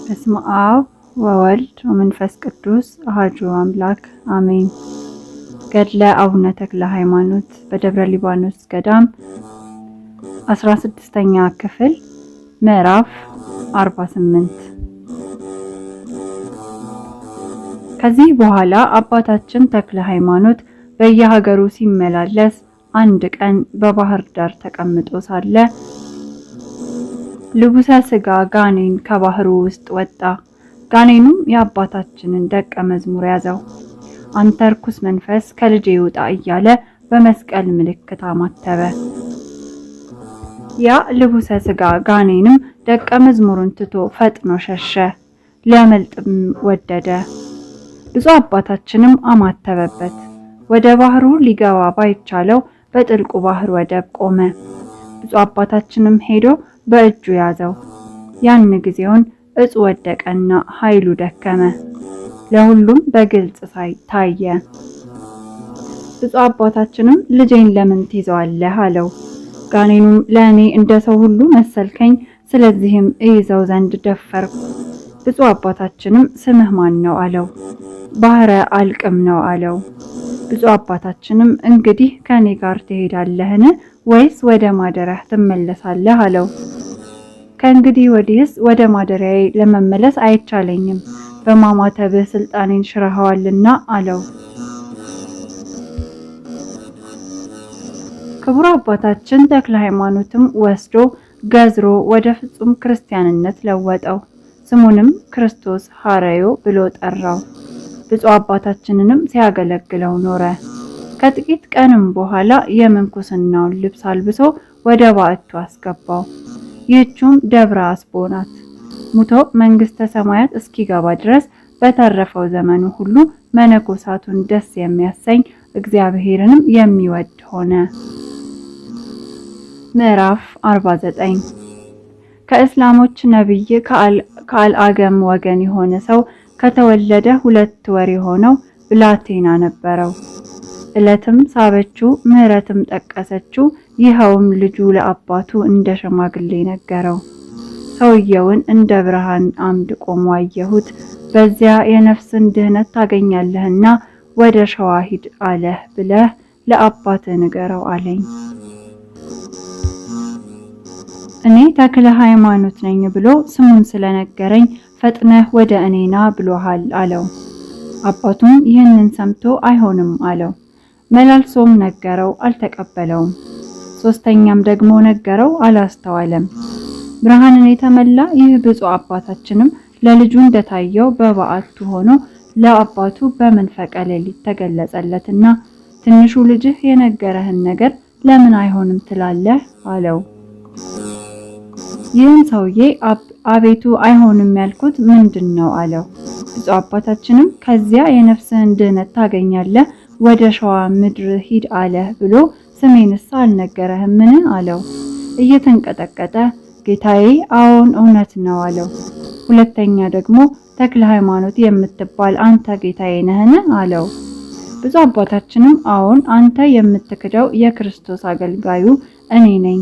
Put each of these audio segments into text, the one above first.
በስመ አብ ወወልድ ወመንፈስ ቅዱስ አሐዱ አምላክ አሜን። ገድለ አቡነ ተክለ ሃይማኖት በደብረ ሊባኖስ ገዳም 16ኛ ክፍል ምዕራፍ 48። ከዚህ በኋላ አባታችን ተክለ ሃይማኖት በየሀገሩ ሲመላለስ አንድ ቀን በባህር ዳር ተቀምጦ ሳለ ልቡሰ ሥጋ ጋኔን ከባህሩ ውስጥ ወጣ። ጋኔኑም የአባታችንን ደቀ መዝሙር ያዘው። አንተ ርኩስ መንፈስ ከልጄ ይውጣ እያለ በመስቀል ምልክት አማተበ። ያ ልቡሰ ሥጋ ጋኔንም ደቀ መዝሙሩን ትቶ ፈጥኖ ሸሸ፣ ሊያመልጥም ወደደ። ብፁዕ አባታችንም አማተበበት። ወደ ባህሩ ሊገባ ባይቻለው በጥልቁ ባህር ወደብ ቆመ። ብፁዕ አባታችንም ሄዶ በእጁ ያዘው። ያን ጊዜውን እጽ ወደቀና ኃይሉ ደከመ፣ ለሁሉም በግልጽ ታየ። ብፁዕ አባታችንም ልጄን ለምን ትይዘዋለህ አለው። ጋኔኑም ለእኔ እንደ ሰው ሁሉ መሰልከኝ፣ ስለዚህም እይዘው ዘንድ ደፈርኩ። ብፁዕ አባታችንም ስምህ ማን ነው አለው። ባህረ አልቅም ነው አለው። ብፁዕ አባታችንም እንግዲህ ከኔ ጋር ትሄዳለህን ወይስ ወደ ማደሪያህ ትመለሳለህ አለው። ከእንግዲህ ወዲህስ ወደ ማደሪያዬ ለመመለስ አይቻለኝም፣ በማማተብህ ስልጣኔን ሽረሃዋልና አለው። ክቡር አባታችን ተክለ ሃይማኖትም ወስዶ ገዝሮ ወደ ፍጹም ክርስቲያንነት ለወጠው። ስሙንም ክርስቶስ ሐረዮ ብሎ ጠራው። ብፁዕ አባታችንንም ሲያገለግለው ኖረ። ከጥቂት ቀንም በኋላ የምንኩስናውን ልብስ አልብሶ ወደ ባዕቱ አስገባው። ይህችም ደብረ አስቦ ናት። ሙቶ መንግስተ ሰማያት እስኪገባ ድረስ በተረፈው ዘመኑ ሁሉ መነኮሳቱን ደስ የሚያሰኝ እግዚአብሔርንም የሚወድ ሆነ። ምዕራፍ 49። ከእስላሞች ነብይ ከአልአገም ወገን የሆነ ሰው ከተወለደ 2 ወር የሆነው ብላቴና ነበረው። ዕለትም ሳበችው፣ ምሕረትም ጠቀሰችው። ይኸውም ልጁ ለአባቱ እንደ ሽማግሌ ነገረው። ሰውየውን እንደ ብርሃን አምድ ቆሞ አየሁት። በዚያ የነፍስን ድህነት ታገኛለህና ወደ ሸዋ ሂድ አለህ ብለህ ለአባትህ ንገረው አለኝ። እኔ ተክለ ሃይማኖት ነኝ ብሎ ስሙን ስለነገረኝ ፈጥነህ ወደ እኔ ና ብሎሃል አለው። አባቱም ይህንን ሰምቶ አይሆንም አለው። መላልሶም ነገረው፣ አልተቀበለውም። 3ኛም ደግሞ ነገረው፣ አላስተዋለም። ብርሃንን የተመላ ይህ ብፁዕ አባታችንም ለልጁ እንደታየው በበዓቱ ሆኖ ለአባቱ በመንፈቀ ሌሊት ተገለጸለትና ትንሹ ልጅህ የነገረህን ነገር ለምን አይሆንም ትላለህ አለው። ይህን ሰውዬ አቤቱ አይሆንም ያልኩት ምንድን ነው አለው። ብፁዕ አባታችንም ከዚያ የነፍስህን ድህነት ታገኛለህ፣ ወደ ሸዋ ምድር ሂድ አለህ ብሎ ስሜንስ አልነገረህምን አለው። እየተንቀጠቀጠ ጌታዬ አዎን እውነት ነው አለው። 2ኛ ደግሞ ተክለ ሃይማኖት የምትባል አንተ ጌታዬ ነህን አለው። ብፁዕ አባታችንም አዎን አንተ የምትክደው የክርስቶስ አገልጋዩ እኔ ነኝ።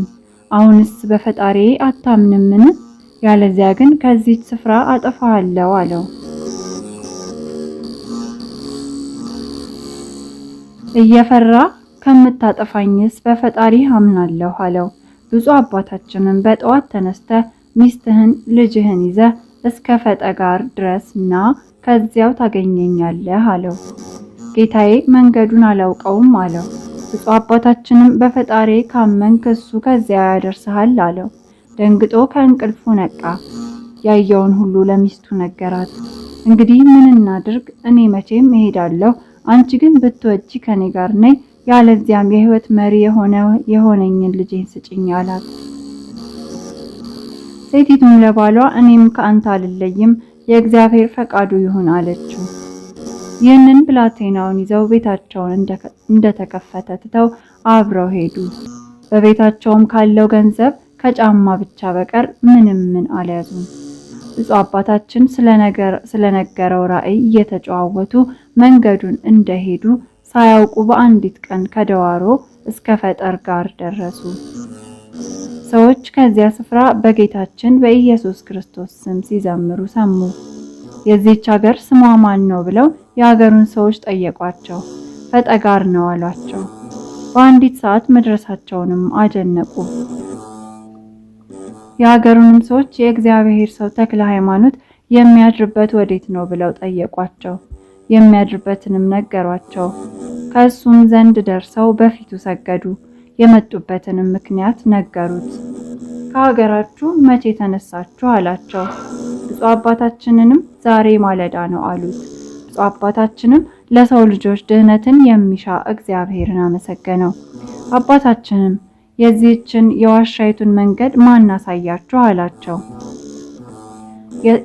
አሁንስ በፈጣሪዬ አታምንምን? ያለዚያ ግን ከዚህ ስፍራ አጠፋሃለሁ አለው። እየፈራ ከምታጠፋኝስ በፈጣሪ አምናለሁ አለው። ብፁዕ አባታችንም በጠዋት ተነስተ ሚስትህን ልጅህን ይዘ እስከ ፈጠጋር ድረስና ከዚያው ታገኘኛለህ አለው። ጌታዬ መንገዱን አላውቀውም አለው። ብፁዕ አባታችንም በፈጣሪ ካመንክ እሱ ከዚያ ያደርስሃል አለው። ደንግጦ ከእንቅልፉ ነቃ። ያየውን ሁሉ ለሚስቱ ነገራት። እንግዲህ ምን እናድርግ? እኔ መቼም እሄዳለሁ፣ አንቺ ግን ብትወጂ ከኔ ጋር ነይ፣ ያለዚያም የሕይወት መሪ የሆነኝን ልጄን ስጭኝ አላት። ሴቲቱም ለባሏ እኔም ከአንተ አልለይም፣ የእግዚአብሔር ፈቃዱ ይሁን አለችው። ይህንን ብላቴናውን ይዘው ቤታቸውን እንደተከፈተ ትተው አብረው ሄዱ። በቤታቸውም ካለው ገንዘብ ከጫማ ብቻ በቀር ምን አልያዙም። ብፁዕ አባታችን ስለነገረው ራእይ እየተጨዋወቱ መንገዱን እንደሄዱ ሳያውቁ በአንዲት ቀን ከደዋሮ እስከ ፈጠር ጋር ደረሱ። ሰዎች ከዚያ ስፍራ በጌታችን በኢየሱስ ክርስቶስ ስም ሲዘምሩ ሰሙ። የዚህች ሀገር ስሟ ማን ነው ብለው የሀገሩን ሰዎች ጠየቋቸው። ፈጠጋር ነው አሏቸው። በአንዲት ሰዓት መድረሳቸውንም አደነቁ። የሀገሩንም ሰዎች የእግዚአብሔር ሰው ተክለ ሃይማኖት የሚያድርበት ወዴት ነው ብለው ጠየቋቸው። የሚያድርበትንም ነገሯቸው። ከእሱም ዘንድ ደርሰው በፊቱ ሰገዱ። የመጡበትንም ምክንያት ነገሩት። ከሀገራችሁ መቼ ተነሳችሁ አላቸው። ብፁዕ አባታችንንም ዛሬ ማለዳ ነው አሉት። ብፁዕ አባታችንም ለሰው ልጆች ድህነትን የሚሻ እግዚአብሔርን አመሰገነው። አባታችንም የዚህችን የዋሻይቱን መንገድ ማን አሳያችሁ አላቸው።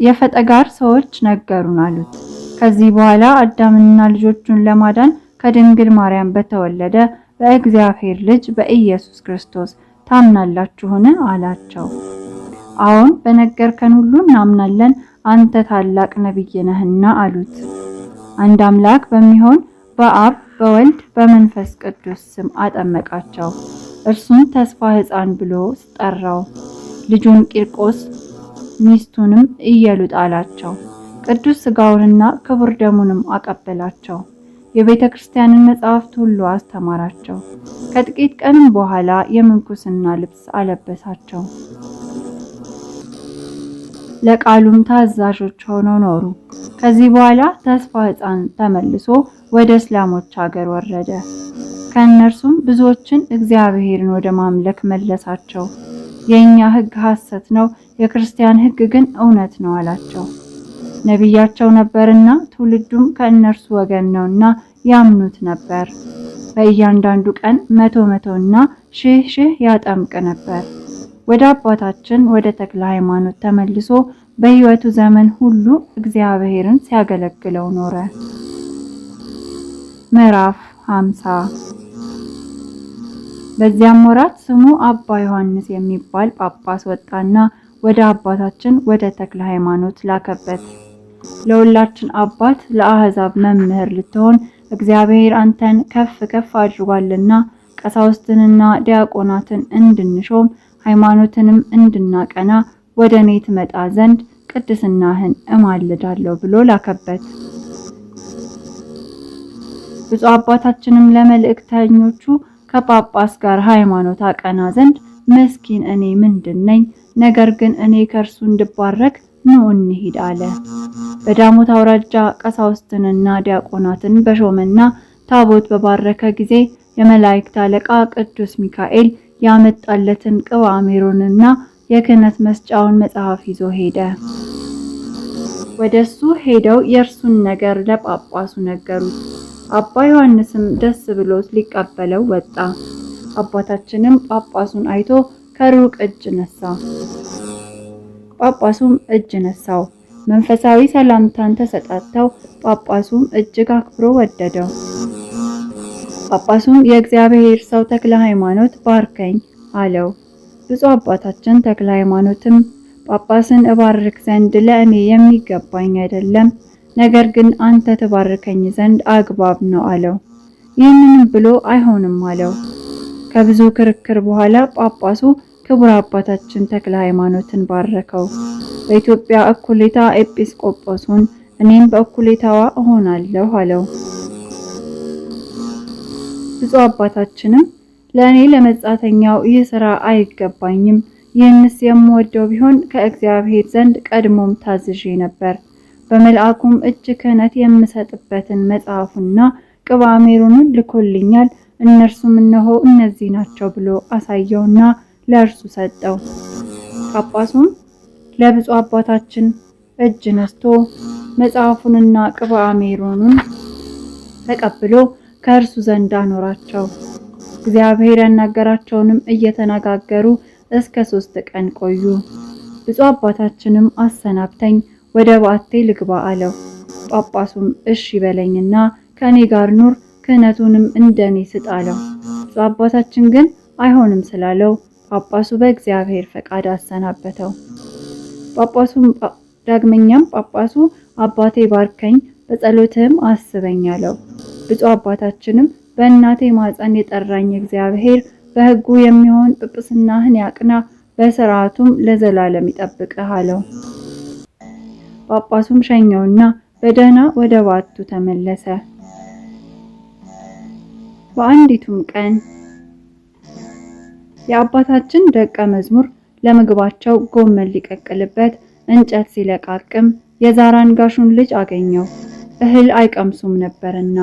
የፈጠጋር ሰዎች ነገሩን አሉት። ከዚህ በኋላ አዳምንና ልጆቹን ለማዳን ከድንግል ማርያም በተወለደ በእግዚአብሔር ልጅ በኢየሱስ ክርስቶስ ታምናላችሁን አላቸው። አዎን በነገርከን ሁሉ እናምናለን፣ አንተ ታላቅ ነቢይ ነህና አሉት። አንድ አምላክ በሚሆን በአብ በወልድ በመንፈስ ቅዱስ ስም አጠመቃቸው። እርሱም ተስፋ ሕፃን ብሎ ጠራው። ልጁን ቂርቆስ ሚስቱንም ኢየሉጥ አላቸው። ቅዱስ ሥጋውንና ክቡር ደሙንም አቀበላቸው። የቤተ ክርስቲያንን መጻሕፍት ሁሉ አስተማራቸው። ከጥቂት ቀንም በኋላ የምንኩስና ልብስ አለበሳቸው። ለቃሉም ታዛዦች ሆነው ኖሩ። ከዚህ በኋላ ተስፋ ሕፃን ተመልሶ ወደ እስላሞች ሀገር ወረደ። ከእነርሱም ብዙዎችን እግዚአብሔርን ወደ ማምለክ መለሳቸው። የእኛ ሕግ ሐሰት ነው፣ የክርስቲያን ሕግ ግን እውነት ነው አላቸው። ነቢያቸው ነበርና ትውልዱም ከእነርሱ ወገን ነውና ያምኑት ነበር። በእያንዳንዱ ቀን 100 እና 1000 ያጠምቅ ነበር። ወደ አባታችን ወደ ተክለ ሃይማኖት ተመልሶ በሕይወቱ ዘመን ሁሉ እግዚአብሔርን ሲያገለግለው ኖረ። ምዕራፍ 50 በዚያም ወራት ስሙ አባ ዮሐንስ የሚባል ጳጳስ ወጣና ወደ አባታችን ወደ ተክለ ሃይማኖት ላከበት። ለሁላችን አባት ለአሕዛብ መምህር ልትሆን እግዚአብሔር አንተን ከፍ ከፍ አድርጓልና ቀሳውስትንና ዲያቆናትን እንድንሾም ሃይማኖትንም እንድናቀና ወደ እኔ ትመጣ ዘንድ ቅድስናህን እማልዳለሁ ብሎ ላከበት። ብፁዕ አባታችንም ለመልእክተኞቹ ከጳጳስ ጋር ሃይማኖት አቀና ዘንድ ምስኪን እኔ ምንድን ነኝ? ነገር ግን እኔ ከእርሱ እንድባረክ ኑ እንሂድ አለ። በዳሞት አውራጃ ቀሳውስትንና ዲያቆናትን በሾመና ታቦት በባረከ ጊዜ የመላእክት አለቃ ቅዱስ ሚካኤል ያመጣለትን ቅባ ሜሮንና የክህነት መስጫውን መጽሐፍ ይዞ ሄደ። ወደሱ ሄደው የእርሱን ነገር ለጳጳሱ ነገሩት። አባ ዮሐንስም ደስ ብሎት ሊቀበለው ወጣ። አባታችንም ጳጳሱን አይቶ ከሩቅ እጅ ነሳ። ጳጳሱም እጅ ነሳው። መንፈሳዊ ሰላምታን ተሰጣተው ጳጳሱም እጅግ አክብሮ ወደደው። ጳጳሱም የእግዚአብሔር ሰው ተክለ ሃይማኖት ባርከኝ አለው። ብፁዕ አባታችን ተክለ ሃይማኖትም ጳጳስን እባርክ ዘንድ ለእኔ የሚገባኝ አይደለም፣ ነገር ግን አንተ ተባርከኝ ዘንድ አግባብ ነው አለው። ይህንንም ብሎ አይሆንም አለው። ከብዙ ክርክር በኋላ ጳጳሱ ክቡር አባታችን ተክለ ሃይማኖትን ባረከው። በኢትዮጵያ እኩሌታ ኤጲስቆጶሱን እኔም በእኩሌታዋ እሆናለሁ አለው። ብፁዕ አባታችንም ለእኔ ለመጻተኛው ይህ ሥራ አይገባኝም፣ ይህንስ የምወደው ቢሆን ከእግዚአብሔር ዘንድ ቀድሞም ታዝዤ ነበር። በመልአኩም እጅ ክህነት የምሰጥበትን መጽሐፉና ቅባ ሜሮኑን ልኮልኛል። እነርሱም እነሆ እነዚህ ናቸው ብሎ አሳየውና ለእርሱ ሰጠው። ጳጳሱም ለብፁዕ አባታችን እጅ ነስቶ መጽሐፉንና ቅባ ሜሮኑን ተቀብሎ ከእርሱ ዘንድ አኖራቸው። እግዚአብሔር ያናገራቸውንም እየተነጋገሩ እስከ 3 ቀን ቆዩ። ብፁዕ አባታችንም አሰናብተኝ ወደ ባቴ ልግባ አለው። ጳጳሱም እሺ በለኝና ከኔ ጋር ኑር፣ ክህነቱንም እንደኔ ስጥ አለው። ብፁዕ አባታችን ግን አይሆንም ስላለው ጳጳሱ በእግዚአብሔር ፈቃድ አሰናበተው። ዳግመኛም ጳጳሱ አባቴ ባርከኝ፣ በጸሎትህም አስበኝ አለው። ብፁዕ አባታችንም በእናቴ ማፀን የጠራኝ እግዚአብሔር በሕጉ የሚሆን ጵጵስናህን ያቅና፣ በሥርዓቱም ለዘላለም ይጠብቅህ አለው። ጳጳሱም ሸኘውና በደህና ወደ ባቱ ተመለሰ። በአንዲቱም ቀን የአባታችን ደቀ መዝሙር ለምግባቸው ጎመን ሊቀቅልበት እንጨት ሲለቃቅም የዛራንጋሹን ልጅ አገኘው፣ እህል አይቀምሱም ነበርና።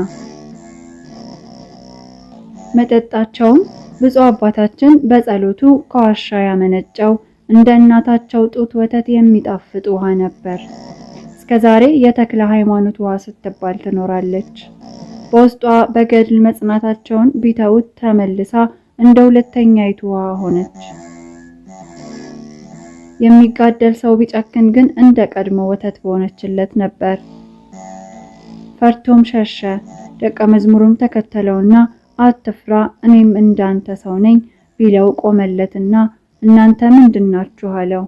መጠጣቸውም ብፁዕ አባታችን በጸሎቱ ከዋሻ ያመነጨው እንደ እናታቸው ጡት ወተት የሚጣፍጥ ውሃ ነበር። እስከዛሬ የተክለ ሃይማኖት ውሃ ስትባል ትኖራለች። በውስጧ በገድል መጽናታቸውን ቢተውት ተመልሳ እንደ ሁለተኛይቱ ውሃ ሆነች። የሚጋደል ሰው ቢጨክን ግን እንደ ቀድሞ ወተት በሆነችለት ነበር። ፈርቶም ሸሸ። ደቀ መዝሙሩም ተከተለውና አትፍራ፣ እኔም እንዳንተ ሰው ነኝ ቢለው ቆመለትና እናንተ ምንድናችሁ አለው።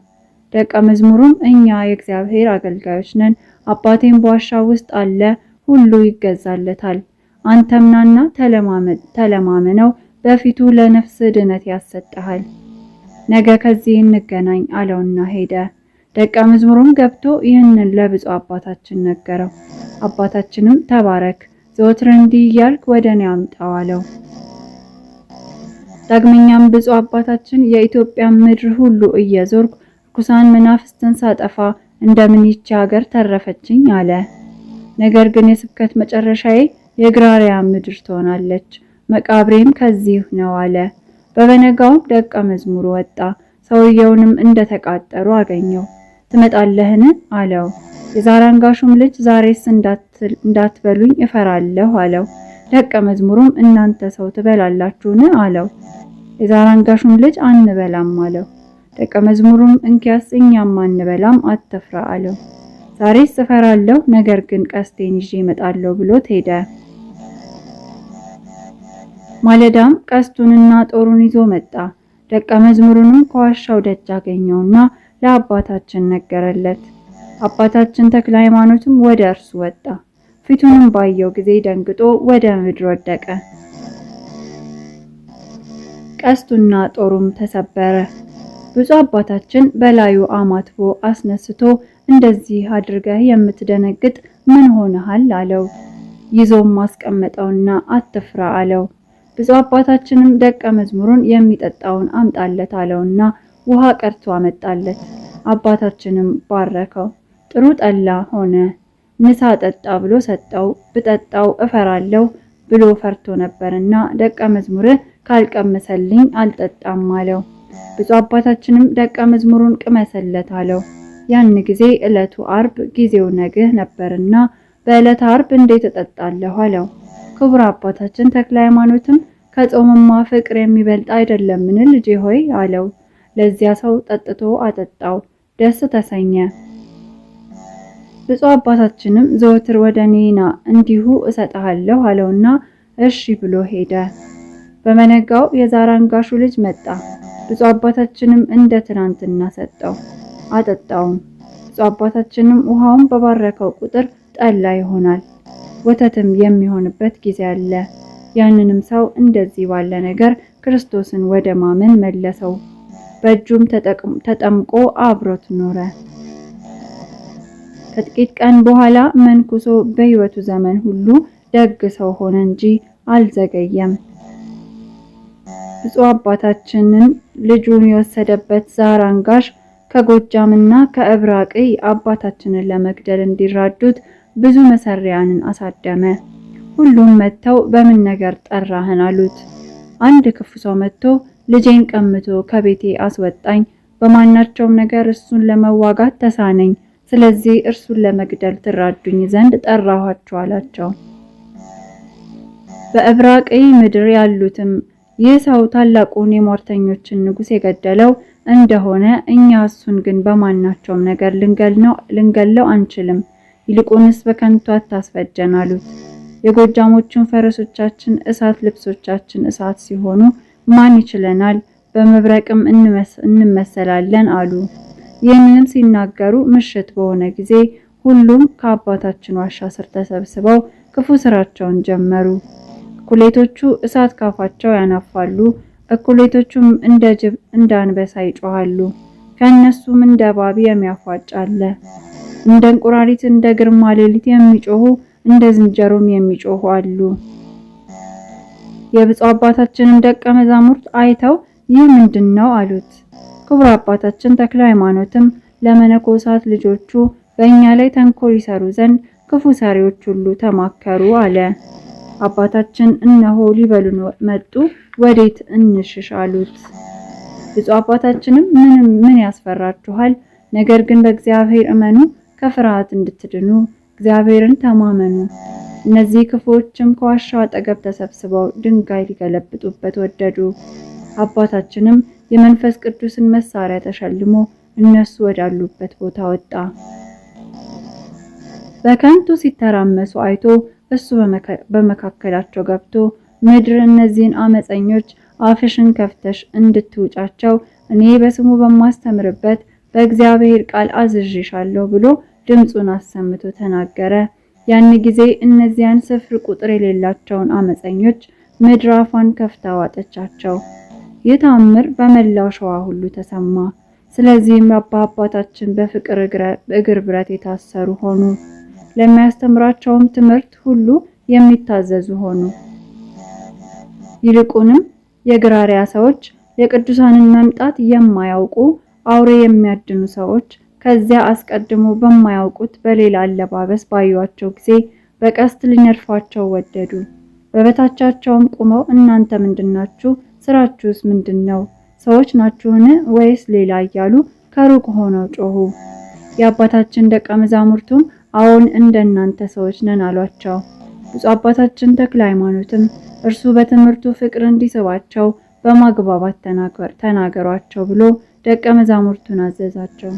ደቀ መዝሙሩም እኛ የእግዚአብሔር አገልጋዮች ነን፣ አባቴም በዋሻ ውስጥ አለ፣ ሁሉ ይገዛለታል። አንተም ናና ተለማመነው፣ በፊቱ ለነፍስ ድነት ያሰጥሃል። ነገ ከዚህ እንገናኝ አለውና ሄደ። ደቀ መዝሙሩም ገብቶ ይህንን ለብፁዕ አባታችን ነገረው። አባታችንም ተባረክ፣ ዘወትር እንዲህ እያልክ ወደ እኔ አምጣው አለው። ዳግመኛም ብፁዕ አባታችን የኢትዮጵያ ምድር ሁሉ እየዞርኩ ርኩሳን መናፍስትን ሳጠፋ እንደምን ይህች ሀገር ተረፈችኝ አለ። ነገር ግን የስብከት መጨረሻዬ የግራሪያ ምድር ትሆናለች፣ መቃብሬም ከዚህ ነው አለ። በበነጋውም ደቀ መዝሙሩ ወጣ፣ ሰውየውንም እንደተቃጠሩ አገኘው። ትመጣለህን አለው። የዛራንጋሹም ልጅ ዛሬስ እንዳትበሉኝ እፈራለሁ አለው። ደቀ መዝሙሩም እናንተ ሰው ትበላላችሁን አለው። የዛራንጋሹም ልጅ አንበላም አለው። ደቀ መዝሙሩም እንኪያስ እኛም አንበላም፣ አትፍራ አለው። ዛሬስ እፈራለሁ፣ ነገር ግን ቀስቴን ይዤ እመጣለሁ ብሎት ሄደ። ማለዳም ቀስቱንና ጦሩን ይዞ መጣ። ደቀ መዝሙሩንም ከዋሻው ደጅ አገኘውና ለአባታችን ነገረለት። አባታችን ተክለ ሃይማኖትም ወደ እርሱ ወጣ። ፊቱንም ባየው ጊዜ ደንግጦ ወደ ምድር ወደቀ። ቀስቱና ጦሩም ተሰበረ። ብፁዕ አባታችን በላዩ አማትቦ አስነስቶ እንደዚህ አድርገህ የምትደነግጥ ምን ሆነሃል አለው። ይዞም ማስቀመጠውና አትፍራ አለው። ብፁዕ አባታችንም ደቀ መዝሙሩን የሚጠጣውን አምጣለት አለውና ውሃ ቀርቶ አመጣለት። አባታችንም ባረከው። ጥሩ ጠላ ሆነ። ንሳ ጠጣ ብሎ ሰጠው። ብጠጣው እፈራለሁ ብሎ ፈርቶ ነበርና ደቀ መዝሙር ካልቀመሰልኝ አልጠጣም አለው። ብፁዕ አባታችንም ደቀ መዝሙሩን ቅመሰለት አለው። ያን ጊዜ ዕለቱ አርብ ጊዜው ነግህ ነበርና በዕለተ አርብ እንዴት እጠጣለሁ አለው። ክቡር አባታችን ተክለ ሃይማኖትም ከጾምማ ፍቅር የሚበልጥ አይደለምን ልጄ ሆይ አለው። ለዚያ ሰው ጠጥቶ አጠጣው፣ ደስ ተሰኘ። ብፁዕ አባታችንም ዘወትር ወደ እኔ ና እንዲሁ እሰጥሃለሁ አለውና እሺ ብሎ ሄደ። በመነጋው የዛራንጋሹ ልጅ መጣ። ብፁዕ አባታችንም እንደ ትናንትና ሰጠው፣ አጠጣውም። ብፁዕ አባታችንም ውሃውን በባረከው ቁጥር ጠላ ይሆናል፣ ወተትም የሚሆንበት ጊዜ አለ። ያንንም ሰው እንደዚህ ባለ ነገር ክርስቶስን ወደ ማመን መለሰው። በእጁም ተጠምቆ አብሮት ኖረ። ከጥቂት ቀን በኋላ መንኩሶ በሕይወቱ ዘመን ሁሉ ደግ ሰው ሆነ እንጂ አልዘገየም። ብፁዕ አባታችንን ልጁን የወሰደበት ዛራንጋሽ ከጎጃምና ከእብራቅይ አባታችንን ለመግደል እንዲራዱት ብዙ መሰሪያንን አሳደመ። ሁሉም መጥተው በምን ነገር ጠራህን አሉት። አንድ ክፉ ሰው መጥቶ ልጄን ቀምቶ ከቤቴ አስወጣኝ፣ በማናቸውም ነገር እሱን ለመዋጋት ተሳነኝ፣ ስለዚህ እርሱን ለመግደል ትራዱኝ ዘንድ ጠራኋችሁ አላቸው። በእብራቅይ ምድር ያሉትም ይህ ሰው ታላቁን የሟርተኞችን ንጉሥ የገደለው እንደሆነ እኛ እሱን ግን በማናቸውም ነገር ልንገለው አንችልም፣ ይልቁንስ በከንቱ አታስፈጀን አሉት። የጎጃሞቹን ፈረሶቻችን እሳት፣ ልብሶቻችን እሳት ሲሆኑ ማን ይችለናል? በመብረቅም እንመሰላለን አሉ። ይህንንም ሲናገሩ ምሽት በሆነ ጊዜ ሁሉም ከአባታችን ዋሻ ስር ተሰብስበው ክፉ ስራቸውን ጀመሩ። እኩሌቶቹ እሳት ካፋቸው ያናፋሉ፣ እኩሌቶቹም እንደ ጅብ እንደ አንበሳ ይጮሃሉ። ከእነሱም እንደ እባብ የሚያፏጭ አለ። እንደ እንቁራሪት እንደ ግርማ ሌሊት የሚጮሁ እንደ ዝንጀሮም የሚጮሁ አሉ። የብፁዕ አባታችንን ደቀ መዛሙርት አይተው ይህ ምንድነው አሉት። ክቡር አባታችን ተክለ ሃይማኖትም ለመነኮሳት ልጆቹ በእኛ ላይ ተንኮል ይሰሩ ዘንድ ክፉ ሰሪዎች ሁሉ ተማከሩ አለ። አባታችን እነሆ ሊበሉን መጡ፣ ወዴት እንሽሽ አሉት። ብፁዕ አባታችንም ምን ያስፈራችኋል? ነገር ግን በእግዚአብሔር እመኑ፣ ከፍርሃት እንድትድኑ እግዚአብሔርን ተማመኑ። እነዚህ ክፉዎችም ከዋሻው አጠገብ ተሰብስበው ድንጋይ ሊገለብጡበት ወደዱ። አባታችንም የመንፈስ ቅዱስን መሳሪያ ተሸልሞ እነሱ ወዳሉበት ቦታ ወጣ። በከንቱ ሲተራመሱ አይቶ እሱ በመካከላቸው ገብቶ ምድር እነዚህን አመፀኞች አፍሽን ከፍተሽ እንድትውጫቸው እኔ በስሙ በማስተምርበት በእግዚአብሔር ቃል አዝዤሻለሁ ብሎ ድምፁን አሰምቶ ተናገረ። ያን ጊዜ እነዚያን ስፍር ቁጥር የሌላቸውን አመፀኞች ምድር አፏን ከፍታ ዋጠቻቸው። ይህ ተአምር በመላው ሸዋ ሁሉ ተሰማ። ስለዚህም አባታችን በፍቅር እግር ብረት የታሰሩ ሆኑ። ለሚያስተምራቸውም ትምህርት ሁሉ የሚታዘዙ ሆኑ። ይልቁንም የግራሪያ ሰዎች የቅዱሳንን መምጣት የማያውቁ አውሬ የሚያድኑ ሰዎች ከዚያ አስቀድሞ በማያውቁት በሌላ አለባበስ ባዩአቸው ጊዜ በቀስት ሊነድፏቸው ወደዱ። በበታቻቸውም ቆመው እናንተ ምንድናችሁ? ስራችሁስ ምንድነው? ሰዎች ናችሁን ወይስ ሌላ? እያሉ ከሩቅ ሆነው ጮሁ። የአባታችን ደቀ መዛሙርቱም አዎን እንደናንተ ሰዎች ነን አሏቸው። ብፁዕ አባታችን ተክለ ሃይማኖትም እርሱ በትምህርቱ ፍቅር እንዲስባቸው በማግባባት ተናገሯቸው ብሎ ደቀ መዛሙርቱን አዘዛቸው።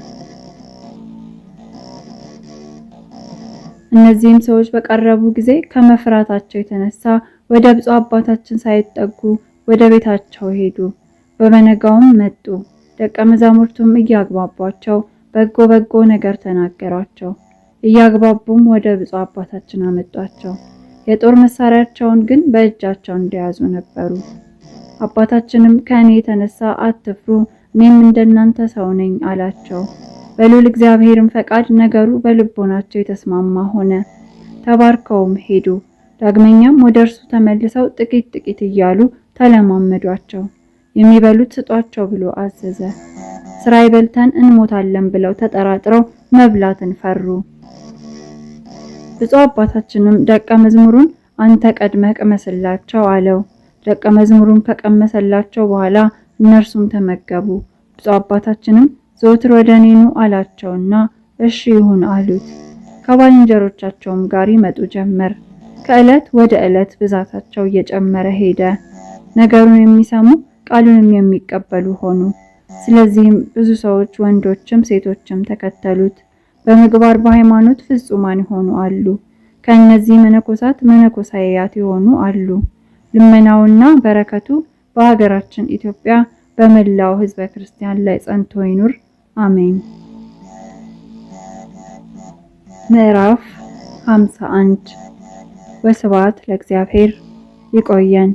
እነዚህም ሰዎች በቀረቡ ጊዜ ከመፍራታቸው የተነሳ ወደ ብፁዕ አባታችን ሳይጠጉ ወደ ቤታቸው ሄዱ። በበነጋውም መጡ። ደቀ መዛሙርቱም እያግባቧቸው በጎ ነገር ተናገሯቸው። እያግባቡም ወደ ብፁዕ አባታችን አመጧቸው። የጦር መሳሪያቸውን ግን በእጃቸው እንደያዙ ነበሩ። አባታችንም ከእኔ የተነሳ አትፍሩ፣ እኔም እንደናንተ ሰው ነኝ አላቸው። በልዑል እግዚአብሔርም ፈቃድ ነገሩ በልቦናቸው የተስማማ ሆነ። ተባርከውም ሄዱ። ዳግመኛም ወደ እርሱ ተመልሰው ጥቂት እያሉ ተለማመዷቸው። የሚበሉት ስጧቸው ብሎ አዘዘ። ስራይ በልተን እንሞታለን ብለው ተጠራጥረው መብላትን ፈሩ። ብፁዕ አባታችንም ደቀ መዝሙሩን አንተ ቀድመህ ቅመስላቸው አለው። ደቀ መዝሙሩን ከቀመሰላቸው በኋላ እነርሱም ተመገቡ። ብፁዕ አባታችንም ዘወትር ወደ እኔ ኑ አላቸውና እሺ ይሁን አሉት። ከባልንጀሮቻቸውም ጋር ይመጡ ጀመር። ከዕለት ወደ ዕለት ብዛታቸው እየጨመረ ሄደ። ነገሩን የሚሰሙ ቃሉንም የሚቀበሉ ሆኑ። ስለዚህም ብዙ ሰዎች ወንዶችም ሴቶችም ተከተሉት። በምግባር በሃይማኖት ፍጹማን የሆኑ አሉ። ከእነዚህ መነኮሳት መነኮሳያት የሆኑ አሉ። ልመናውና በረከቱ በሀገራችን ኢትዮጵያ በመላው ሕዝበ ክርስቲያን ላይ ጸንቶ ይኑር፣ አሜን። ምዕራፍ 51 ወስብሐት ለእግዚአብሔር። ይቆየን።